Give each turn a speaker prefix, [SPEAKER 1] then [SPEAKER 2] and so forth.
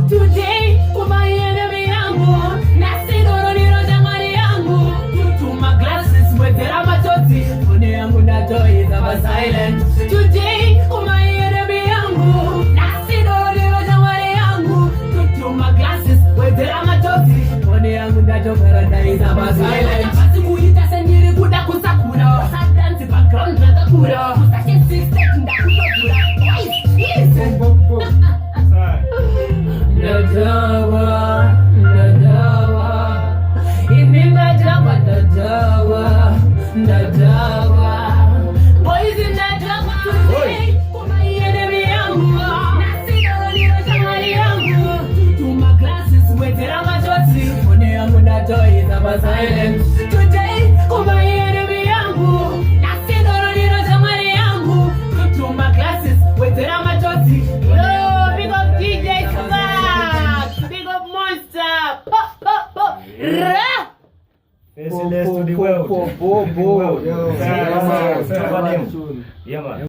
[SPEAKER 1] Today, kuma enemy yangu na sidoro nilo jamani yangu to my glasses with the ramatoti phone yangu na toy is a silent. Today, kuma enemy yangu na sidoro nilo jamani yangu to my glasses with the ramatoti phone yangu na toy is a silent. Basi kuita seniri kuda kusakura sadansi background na takura kusake 6 ndakura listen. Nadawa, ini nadawa, boys in nadawa, kuma enemy yangu, nasidoro nilo jamani yangu, to my glasses wetera majoti, phone yangu na toy is silent. Today, kuma enemy yangu, nasidoro nilo jamani yangu, to my glasses wetera majoti. Big up DJ Swag, big up Monster,
[SPEAKER 2] Faceless to the world.
[SPEAKER 3] Yo.
[SPEAKER 2] Yeah, man.